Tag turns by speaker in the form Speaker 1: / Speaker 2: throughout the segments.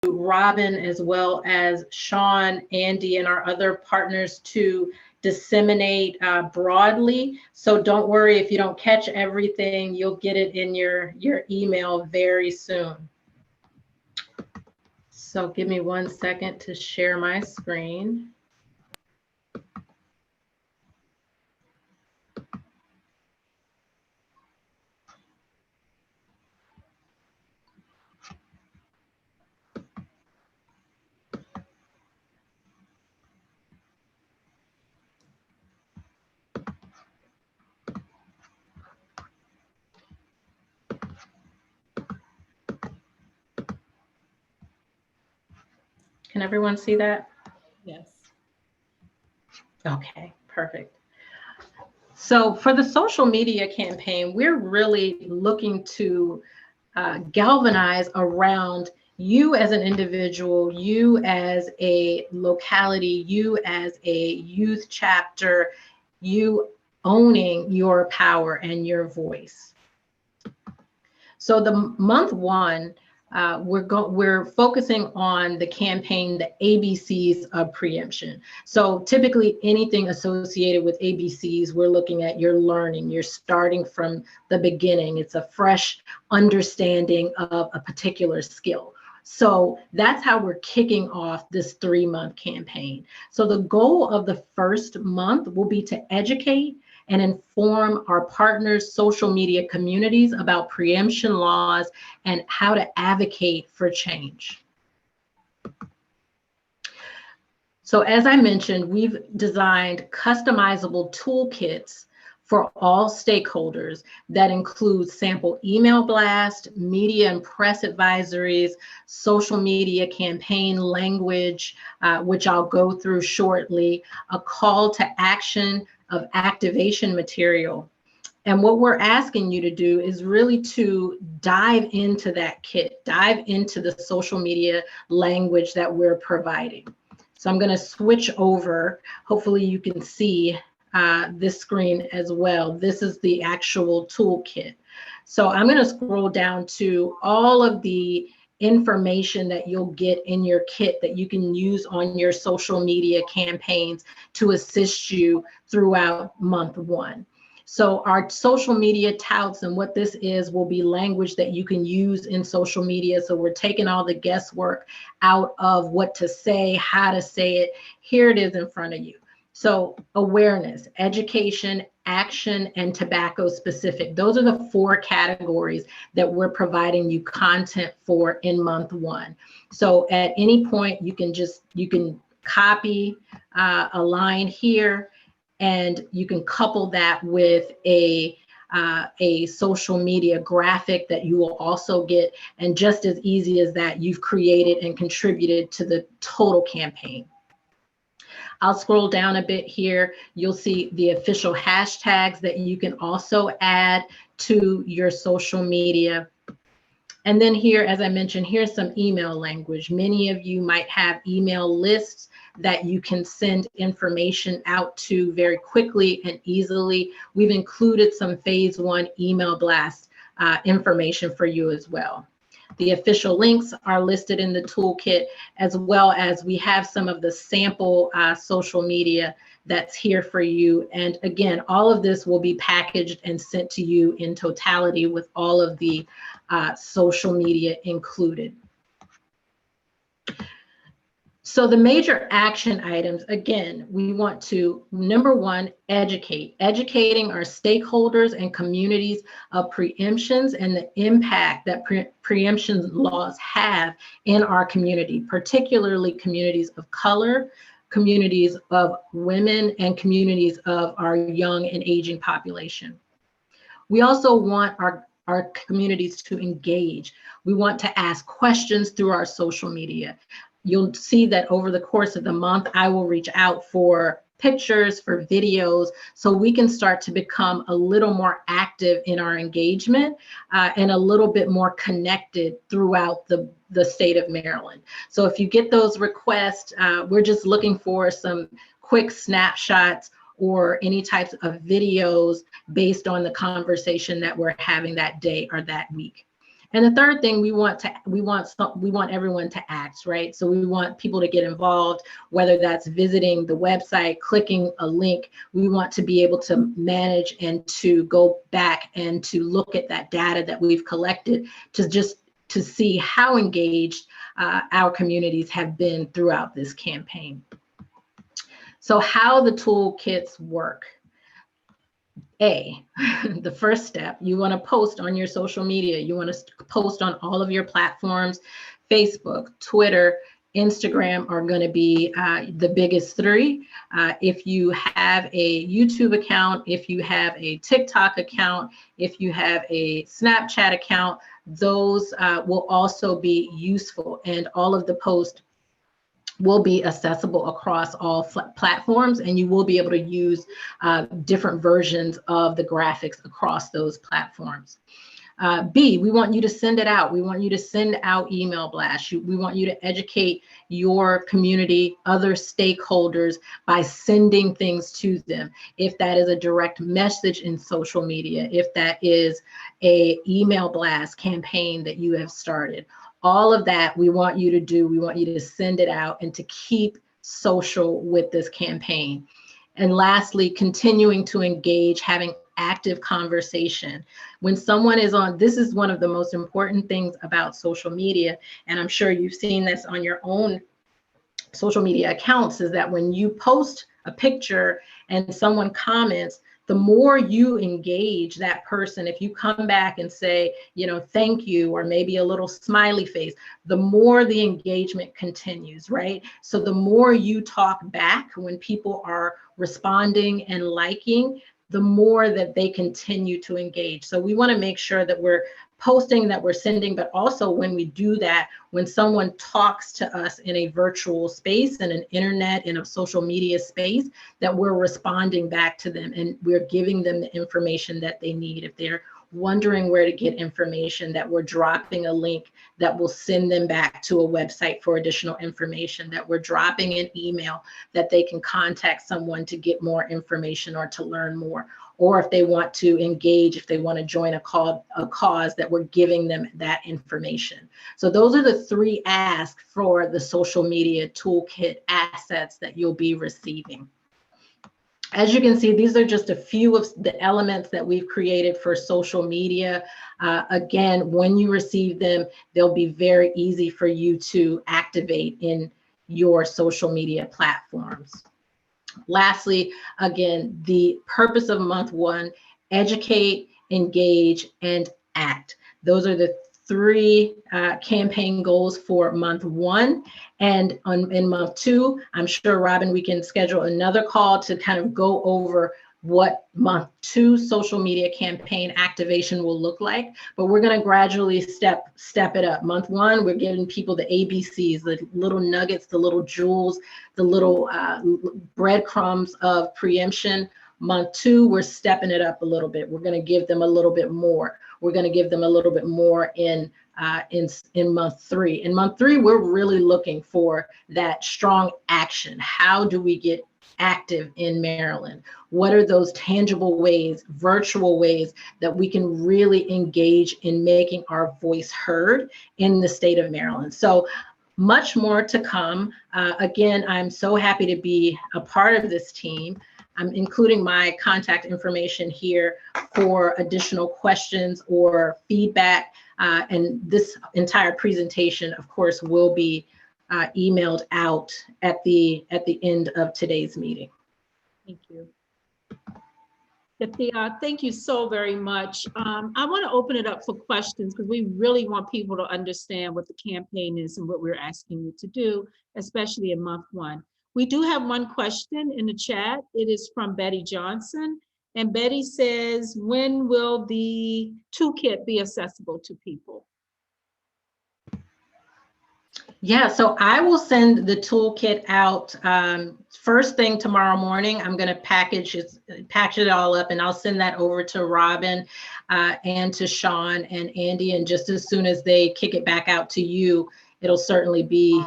Speaker 1: Robin as well as Sean, Andy, and our other partners to disseminate broadly. So don't worry if you don't catch everything, you'll get it in your email very soon. So give me 1 second to share my screen. Can everyone see that?
Speaker 2: Yes.
Speaker 1: Okay, perfect. So for the social media campaign, we're really looking to galvanize around you as an individual, you as a locality, you as a youth chapter, you owning your power and your voice. So the month one, we're focusing on the campaign, the ABCs of preemption. So typically anything associated with ABCs, we're looking at your learning, you're starting from the beginning. It's a fresh understanding of a particular skill. So that's how we're kicking off this 3-month campaign. So the goal of the first month will be to educate and inform our partners' social media communities about preemption laws and how to advocate for change. So as I mentioned, we've designed customizable toolkits for all stakeholders that include sample email blast, media and press advisories, social media campaign language, which I'll go through shortly, a call to action of activation material. And what we're asking you to do is really to dive into that kit, dive into the social media language that we're providing. So I'm going to switch over. Hopefully you can see this screen as well. This is the actual toolkit. So I'm going to scroll down to all of the information that you'll get in your kit that you can use on your social media campaigns to assist you throughout month one. So our social media touts and what this is will be language that you can use in social media. So we're taking all the guesswork out of what to say, how to say it. Here it is in front of you. So awareness, education, action, and tobacco specific. Those are the 4 categories that we're providing you content for in month one. So at any point, you can copy a line here, and you can couple that with a social media graphic that you will also get. And just as easy as that, you've created and contributed to the total campaign. I'll scroll down a bit here. You'll see the official hashtags that you can also add to your social media. And then here, as I mentioned, here's some email language. Many of you might have email lists that you can send information out to very quickly and easily. We've included some phase 1 email blast information for you as well. The official links are listed in the toolkit, as well as we have some of the sample social media that's here for you. And again, all of this will be packaged and sent to you in totality with all of the social media included. So the major action items, again, we want to, number 1, educating our stakeholders and communities of preemptions and the impact that preemption laws have in our community, particularly communities of color, communities of women, and communities of our young and aging population. We also want our communities to engage. We want to ask questions through our social media. You'll see that over the course of the month, I will reach out for pictures, for videos, so we can start to become a little more active in our engagement and a little bit more connected throughout the state of Maryland. So if you get those requests, we're just looking for some quick snapshots or any types of videos based on the conversation that we're having that day or that week. And the third thing, we want everyone to act, right? So we want people to get involved, whether that's visiting the website, clicking a link. We want to be able to manage and to go back and to look at that data that we've collected to see how engaged our communities have been throughout this campaign. So how the toolkits work. The first step, you want to post on your social media. You want to post on all of your platforms. Facebook, Twitter, Instagram are going to be the biggest three. If you have a YouTube account, if you have a TikTok account, if you have a Snapchat account, those will also be useful, and all of the posts will be accessible across all platforms, and you will be able to use different versions of the graphics across those platforms. B, we want you to send it out. We want you to send out email blasts. We want you to educate your community, other stakeholders, by sending things to them. If that is a direct message in social media, if that is a email blast campaign that you have started, all of that we want you to do. We want you to send it out and to keep social with this campaign. And lastly, continuing to engage, having active conversation. When someone is on, this is one of the most important things about social media, and I'm sure you've seen this on your own social media accounts, is that when you post a picture and someone comments, the more you engage that person, if you come back and say, thank you, or maybe a little smiley face, the more the engagement continues, right? So the more you talk back when people are responding and liking, the more that they continue to engage. So we want to make sure that we're posting, that we're sending, but also when we do that, when someone talks to us in a virtual space, in an internet, in a social media space, that we're responding back to them and we're giving them the information that they need. If they're wondering where to get information, that we're dropping a link that will send them back to a website for additional information, that we're dropping an email that they can contact someone to get more information or to learn more. Or if they want to engage, if they want to join a cause, that we're giving them that information. So those are the three asks for the social media toolkit assets that you'll be receiving. As you can see, these are just a few of the elements that we've created for social media. Again, when you receive them, they'll be very easy for you to activate in your social media platforms. Lastly, again, the purpose of month one: educate, engage, and act. Those are the three campaign goals for month one. And in month two, I'm sure, Robin, we can schedule another call to kind of go over what month two social media campaign activation will look like. But we're going to gradually step it up. Month one, we're giving people the ABCs, the little nuggets, the little jewels, the little breadcrumbs of preemption. Month two, we're stepping it up a little bit. We're going to give them a little bit more. We're going to give them a little bit more in month three. In month three, we're really looking for that strong action. How do we get active in Maryland? What are those tangible ways, virtual ways, that we can really engage in making our voice heard in the state of Maryland? So much more to come. Again, I'm so happy to be a part of this team. I'm including my contact information here for additional questions or feedback. And this entire presentation, of course, will be emailed out at the end of today's meeting.
Speaker 2: Thank you. Thank you so very much. I want to open it up for questions because we really want people to understand what the campaign is and what we're asking you to do, especially in month one. We do have one question in the chat. It is from Betty Johnson. And Betty says, when will the toolkit be accessible to people?
Speaker 1: Yeah, so I will send the toolkit out first thing tomorrow morning. I'm going to package it all up, and I'll send that over to Robin and to Sean and Andy. And just as soon as they kick it back out to you, it'll certainly be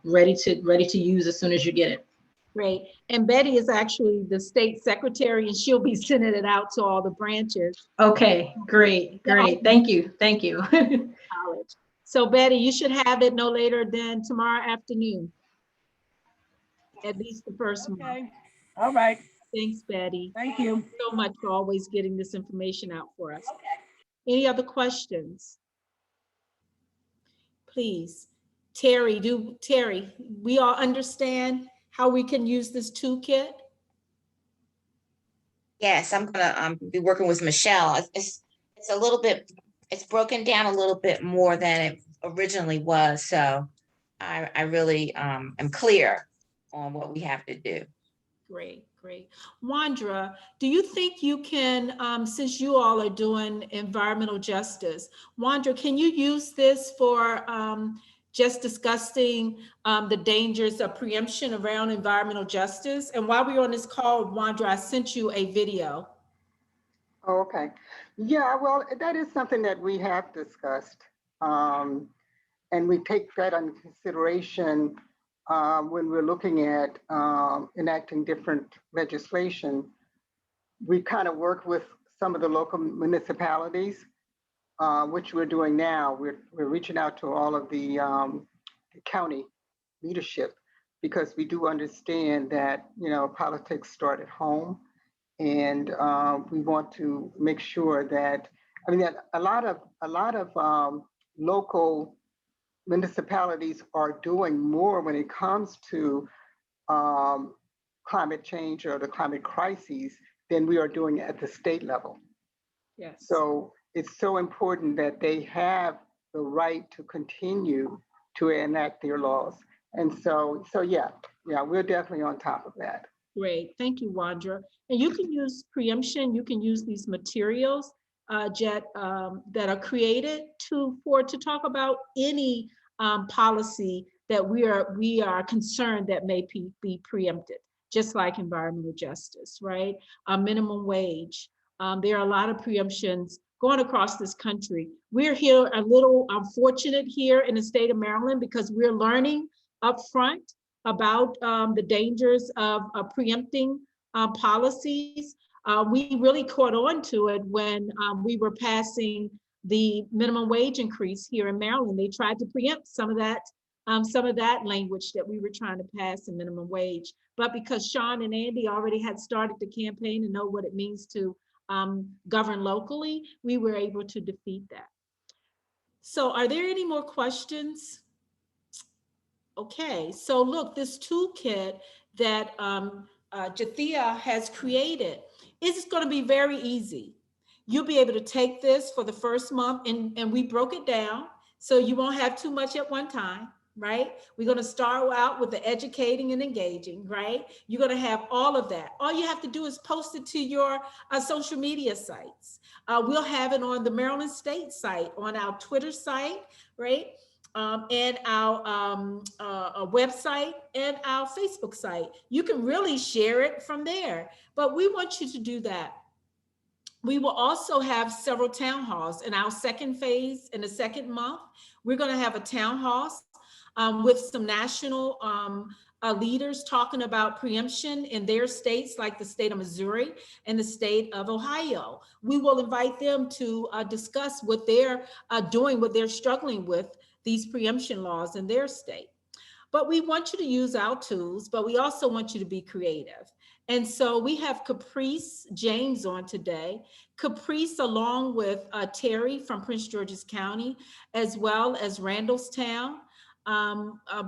Speaker 1: ready to use as soon as you get it.
Speaker 2: Great. And Betty is actually the state secretary, and she'll be sending it out to all the branches.
Speaker 1: Okay, great, great. Thank you, thank you.
Speaker 2: College. So Betty, you should have it no later than tomorrow afternoon, at least the first month.
Speaker 3: Okay, all right,
Speaker 2: Thanks, Betty.
Speaker 3: thank you.
Speaker 2: So much for always getting this information out for us. Any other questions? Please. Terry, we all understand how we can use this toolkit?
Speaker 4: Yes, I'm gonna be working with Michelle. It's a little bit, it's broken down a little bit more than it originally was, so I really am clear on what we have to do.
Speaker 2: Great, great. Wandra, do you think you can, since you all are doing environmental justice, Wandra, can you use this for just discussing the dangers of preemption around environmental justice? And while we're on this call, Wandra, I sent you a video.
Speaker 5: Oh, okay. Yeah, well, that is something that we have discussed. And we take that into consideration when we're looking at enacting different legislation. We kind of work with some of the local municipalities, which we're doing now. We're reaching out to all of the county leadership because we do understand that, you know, politics start at home. And we want to make sure that, I mean, that a lot of local municipalities are doing more when it comes to climate change or the climate crises than we are doing at the state level.
Speaker 2: Yes.
Speaker 5: So it's so important that they have the right to continue to enact their laws. And so yeah, we're definitely on top of that.
Speaker 2: Great, thank you, Wandra. And you can use preemption, you can use these materials, Jet, that are created to talk about any policy that we are concerned that may be preempted, just like environmental justice, right? Minimum wage. There are a lot of preemptions going across this country. We're here a little fortunate here in the state of Maryland because we're learning up front about the dangers of preempting policies. We really caught on to it when we were passing the minimum wage increase here in Maryland. They tried to preempt some of that language that we were trying to pass in minimum wage. But because Sean and Andy already had started the campaign and know what it means to govern locally, we were able to defeat that. So are there any more questions? Okay, so look, this toolkit that Jathia has created is going to be very easy. You'll be able to take this for the first month, and we broke it down so you won't have too much at one time, right? We're going to start out with the educating and engaging, right? You're going to have all of that. All you have to do is post it to your social media sites. We'll have it on the Maryland State site, on our Twitter site, right? And our website and our Facebook site. You can really share it from there, but we want you to do that. We will also have several town halls in our second phase. In the second month, we're going to have a town hall with some national leaders talking about preemption in their states, like the state of Missouri and the state of Ohio. We will invite them to discuss what they're doing, what they're struggling with, these preemption laws in their state. But we want you to use our tools, but we also want you to be creative. And so we have Caprice James on today. Caprice, along with Terry from Prince George's County, as well as Randallstown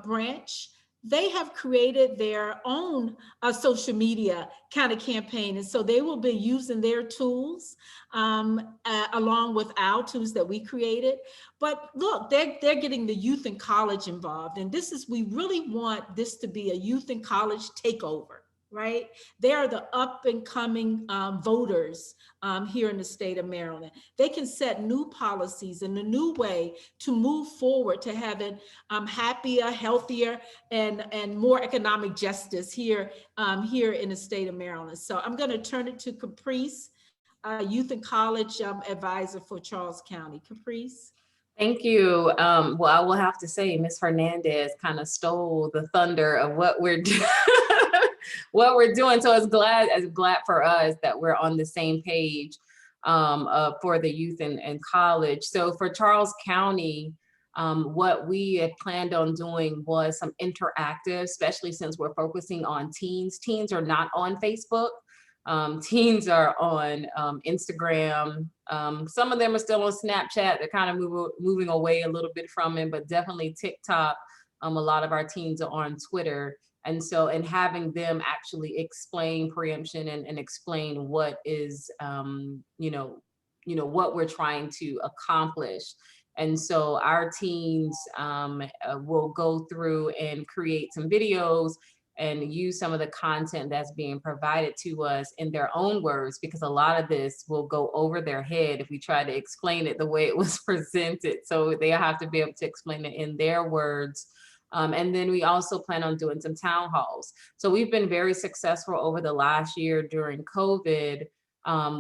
Speaker 2: branch, they have created their own social media kind of campaign. And so they will be using their tools along with our tools that we created. But look, they're getting the youth and college involved. And we really want this to be a youth and college takeover, right? They are the up and coming voters here in the state of Maryland. They can set new policies and a new way to move forward to having happier, healthier, and more economic justice here in the state of Maryland. So I'm going to turn it to Caprice, Youth and College Advisor for Charles County. Caprice.
Speaker 6: Thank you. Well, I will have to say, Ms. Hernandez kind of stole the thunder of what we're doing. what we're doing. So it's glad for us that we're on the same page for the youth and college. So for Charles County, what we had planned on doing was some interactive, especially since we're focusing on teens. Teens are not on Facebook. Teens are on Instagram. Some of them are still on Snapchat. They're kind of moving away a little bit from it, but definitely TikTok. A lot of our teens are on Twitter. And so, and having them actually explain preemption and explain what is, what we're trying to accomplish. And so our teens will go through and create some videos and use some of the content that's being provided to us in their own words, because a lot of this will go over their head if we try to explain it the way it was presented. So they have to be able to explain it in their words. And then we also plan on doing some town halls. So we've been very successful over the last year during COVID.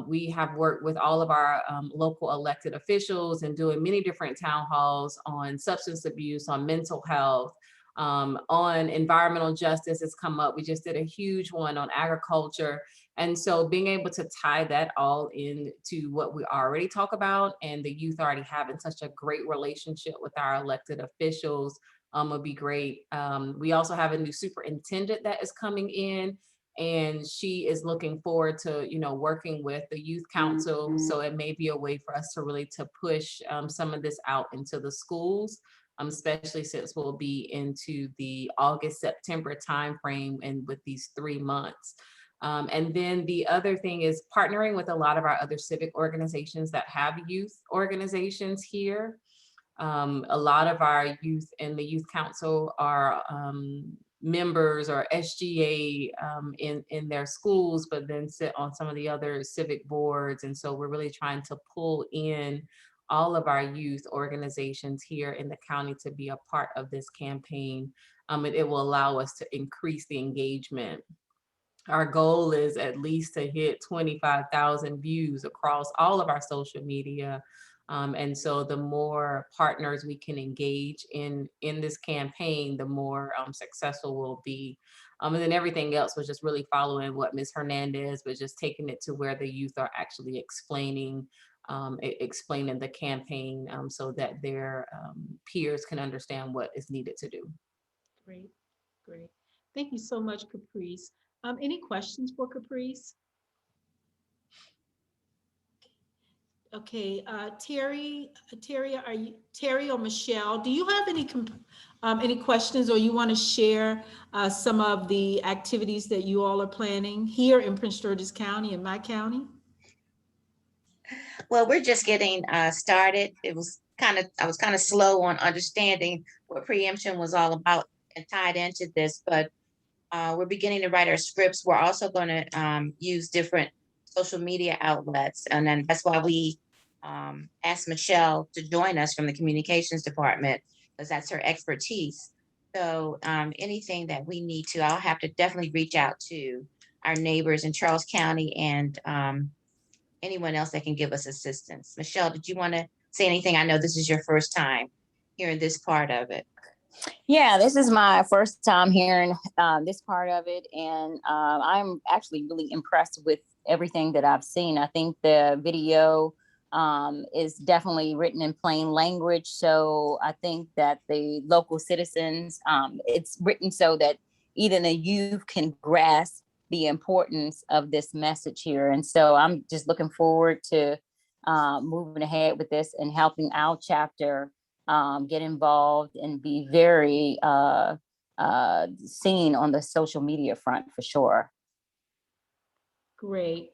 Speaker 6: We have worked with all of our local elected officials and doing many different town halls on substance abuse, on mental health, on environmental justice has come up. We just did a huge one on agriculture. And so being able to tie that all into what we already talk about, and the youth already having such a great relationship with our elected officials would be great. We also have a new superintendent that is coming in, and she is looking forward to, working with the youth council. So it may be a way for us to really push some of this out into the schools, especially since we'll be into the August, September timeframe and with these 3 months. And then the other thing is partnering with a lot of our other civic organizations that have youth organizations here. A lot of our youth in the youth council are members or SGA in their schools, but then sit on some of the other civic boards. And so we're really trying to pull in all of our youth organizations here in the county to be a part of this campaign. And it will allow us to increase the engagement. Our goal is at least to hit 25,000 views across all of our social media. And so the more partners we can engage in this campaign, the more successful we'll be. And then everything else was just really following what Ms. Hernandez was, just taking it to where the youth are actually explaining the campaign so that their peers can understand what is needed to do.
Speaker 2: Great. Thank you so much, Caprice. Any questions for Caprice? Okay, Terry, Terry or Michelle, do you have any questions, or you want to share some of the activities that you all are planning here in Prince George's County and my county?
Speaker 4: Well, we're just getting started. I was kind of slow on understanding what preemption was all about and tied into this, but we're beginning to write our scripts. We're also going to use different social media outlets, and then that's why we asked Michelle to join us from the communications department, because that's her expertise. So anything that we need to, I'll have to definitely reach out to our neighbors in Charles County and anyone else that can give us assistance. Michelle, did you want to say anything? I know this is your first time hearing this part of it.
Speaker 3: Yeah, this is my first time hearing this part of it, and I'm actually really impressed with everything that I've seen. I think the video is definitely written in plain language, so I think that the local citizens, it's written so that even the youth can grasp the importance of this message here. And so I'm just looking forward to moving ahead with this and helping our chapter get involved and be very seen on the social media front for sure.
Speaker 2: Great.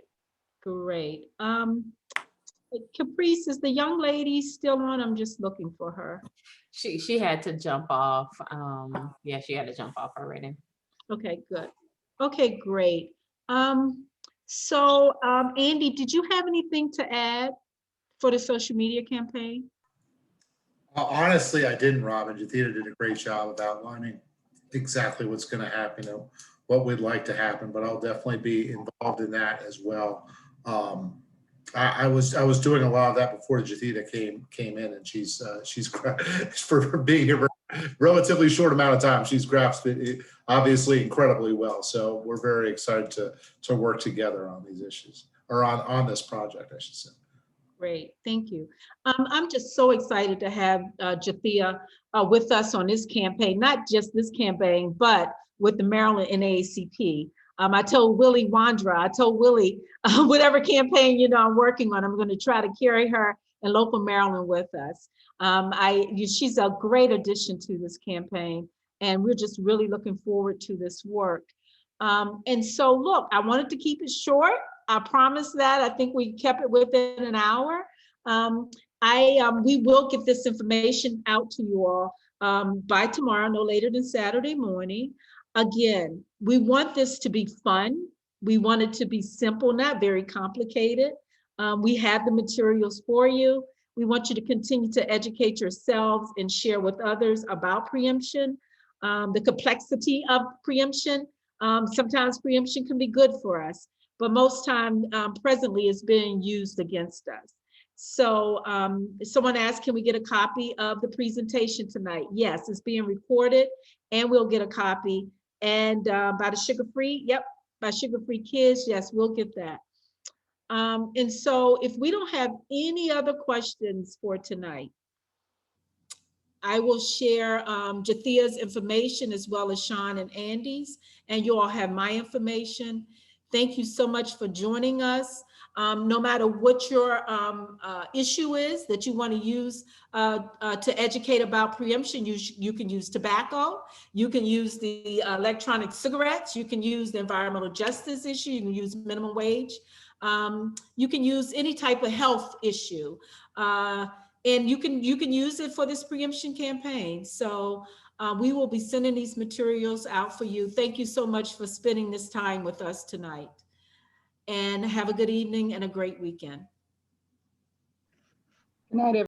Speaker 2: Caprice, is the young lady still on? I'm just looking for her.
Speaker 6: She had to jump off. Yeah, she had to jump off already.
Speaker 2: Okay, good. Okay, great. So Andy, did you have anything to add for the social media campaign?
Speaker 7: Honestly, I didn't, Robin. Jadita did a great job of outlining exactly what's going to happen, what we'd like to happen, but I'll definitely be involved in that as well. I was doing a lot of that before Jadita came in, and she's for being here for a relatively short amount of time, she's grasped it obviously incredibly well. So we're very excited to work together on these issues, or on this project, I should say.
Speaker 2: Great, thank you. I'm just so excited to have Jathia with us on this campaign, not just this campaign, but with the Maryland NAACP. I told Willie Wandra, whatever campaign I'm working on, I'm going to try to carry her in local Maryland with us. She's a great addition to this campaign, and we're just really looking forward to this work. And so, look, I wanted to keep it short. I promise that. I think we kept it within an hour. We will get this information out to you all by tomorrow, no later than Saturday morning. Again, we want this to be fun. We want it to be simple, not very complicated. We have the materials for you. We want you to continue to educate yourselves and share with others about preemption, the complexity of preemption. Sometimes preemption can be good for us, but most time presently is being used against us. So someone asked, can we get a copy of the presentation tonight? Yes, it's being recorded and we'll get a copy. And by the Sugar Free, yep, by Sugar Free Kids, yes, we'll get that. And so if we don't have any other questions for tonight, I will share Jathia's information as well as Sean and Andy's, and you all have my information. Thank you so much for joining us. No matter what your issue is that you want to use to educate about preemption, you can use tobacco, you can use the electronic cigarettes, you can use the environmental justice issue, you can use minimum wage, you can use any type of health issue. And you can use it for this preemption campaign. So we will be sending these materials out for you. Thank you so much for spending this time with us tonight. And have a good evening and a great weekend.
Speaker 5: Good night, everyone.